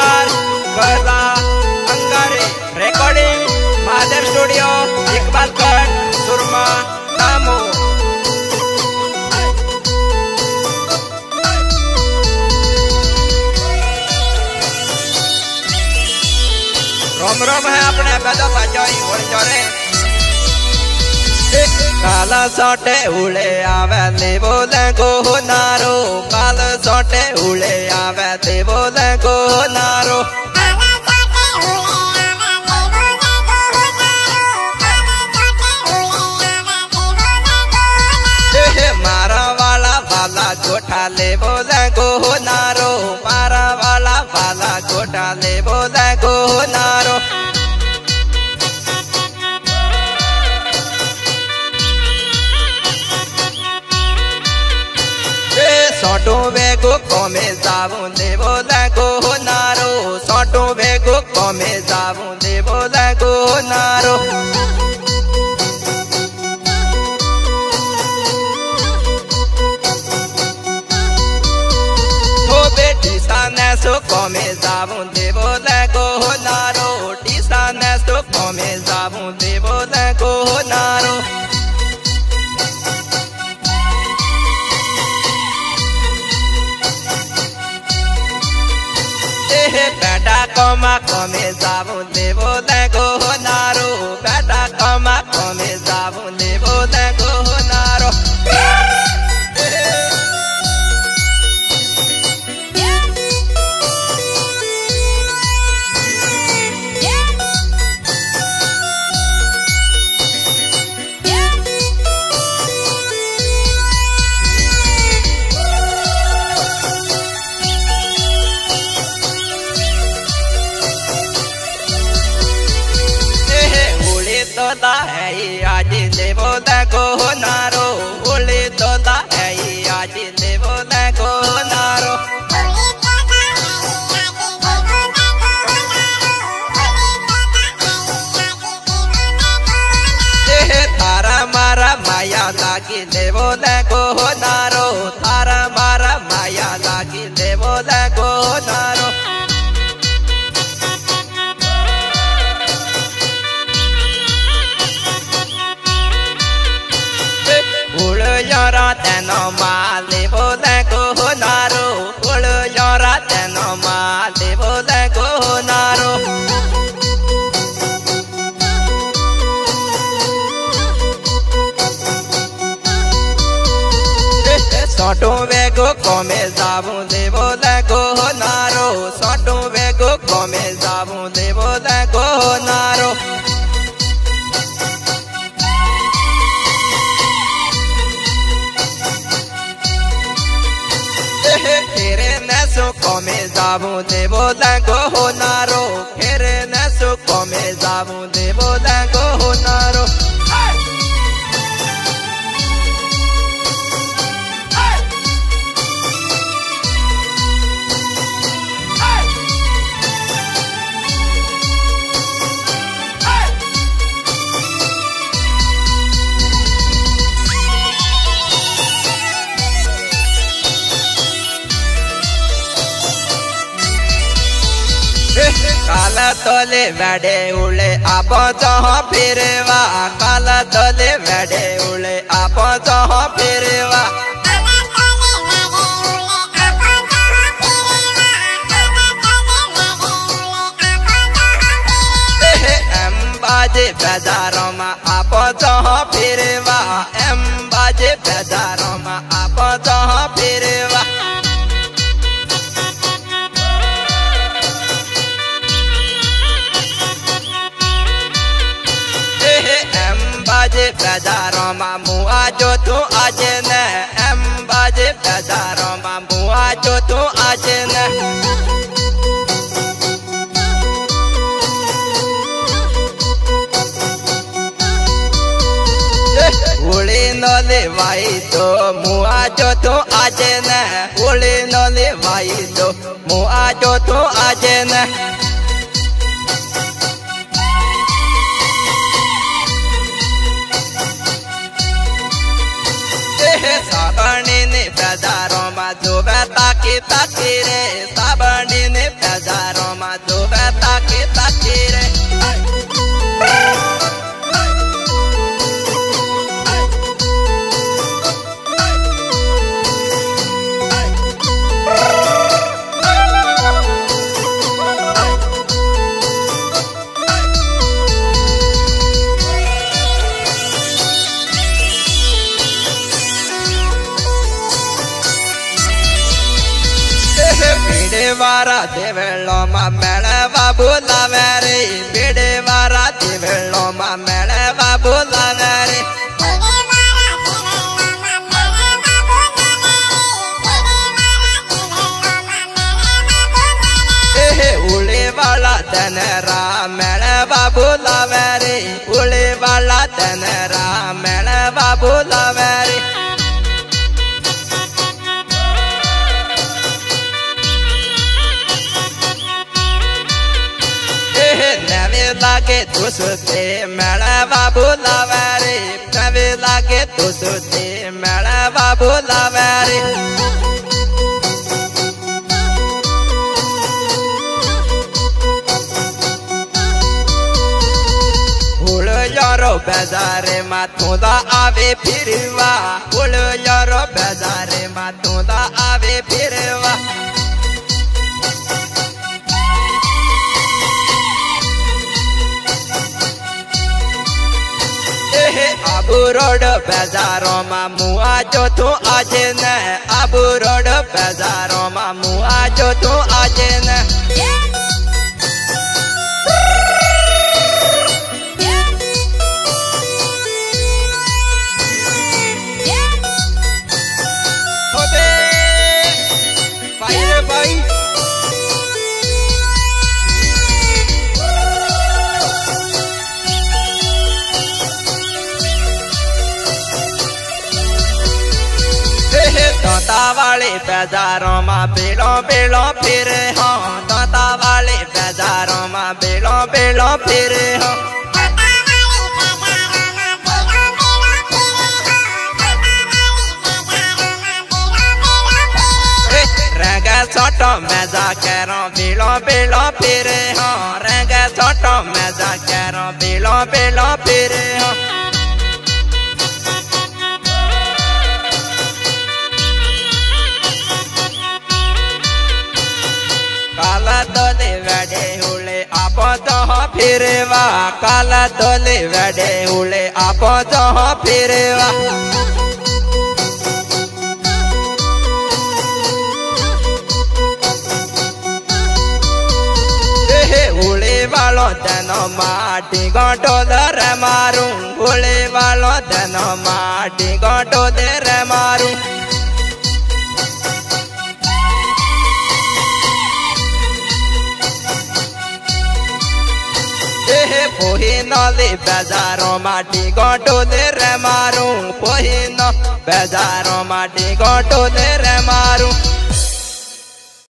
कलाकार गला अंगारे रेकॉर्डिंग मादर स्टूडियो इकबालगढ़ सुरमा दामो। रोम रोम है अपने बेदो बाजोई होड़ जोरे काला सोटे उड़े आवे दे बोले को नारो काल सोटे उड़े आवे दे बोले को नारो मारा वाला वाला गोठा ले बोले को नारो मारा वाला वाला गोठा ले बोले को नारो सोटो बेगो कमे जाबू देवो लगो नारो सोटो बेगो कमे जाबू देवो लगो नारो तो बेटी साने सो कमे जाबू देवो लगो नारो टी साने सो कमे जाबू देवो लगो नारो बेटा कमा कमे जाबू देवो लगो नारो बेटा कमा कमे जाबू देवो लगो नारो आज देवो लगो नारो बोले तोला है आज देवो लगो नारो तारा मारा माया लागी देवो लगो नारो तारा मारा माया लागी देवो लगो नारो Yara teno male bole ko naro ul yara teno male bole ko naro soto vego kome jabu de bole ko naro soto vego kome jabu de bole ko naro खेरे नसो कमे जाबू देवो लगो नारो खेरे नसो कमे जाबू देवो लगो नारो काला तोले वडे उले आप जहाँ फिरवा काला तोले वडे उले आप जहाँ फिरवा एम बाजे बाजारों में आप जहाँ फिरवा एम बाजे बाजारों में आप जहाँ फिरवा बाजे बाजारों में मुआ जो तू आज न एम बाजे बाजारों में मुआ जो तू आज न उड़े नले भाई तो मुआ जो तू आज न उड़े नले भाई तो मुआ जो तू आज न साबणी ने बाजारों में जो ताकी ताकी रे साबणी ने बाजारों ಬಿಡಿವಾರ ದೇವೆಳ್ಳೋಮ ಮೆಳವ ಬುಲವರಿ ಬಿಡಿವಾರ ದೇವೆಳ್ಳೋಮ ಮೆಳವ ಬುಲವರಿ ಉಳಿವಾಳ ತನರ ಮೆಳವ ಬುಲವರಿ ಉಳಿವಾಳ ತನರ ಮೆಳವ ಬುಲವರಿ ನವಿಲಾಗೆ ತುಸುತ್ತೆ ಮೆಳವ ಬುಲವರಿ ನವಿಲಾಗೆ ತುಸುತ್ತೆ ಮೆಳವ ಬುಲವರಿ Ulo bezare matunda ave pirwa Ulo bezare matunda ave pirwa Abu road bezaro ma mua jo tu ajne Abu road bezaro ma mua jo tu ajne तोता वाले बाजारों में बेलों बेलों फिरे हो तोता वाले बाजारों में बेलों बेलों फिरे हो रंगा छोटो मजा करो बेलों बेलों फिरे हो रंगा छोटो मजा करो बेलों बेलों फिरे हो काला दोले वडे हुले आपो तो फिरवा काला दोले वडे हुले आपो तो फिरवा हुले वालो तनो माटी गोटो दर मारू हुले वालो तनो माटी गोटो दर मारू पोहिनले बेजारो माटी गोटो दे मारू पोहिन बेजारो माटी गोटो दे मारू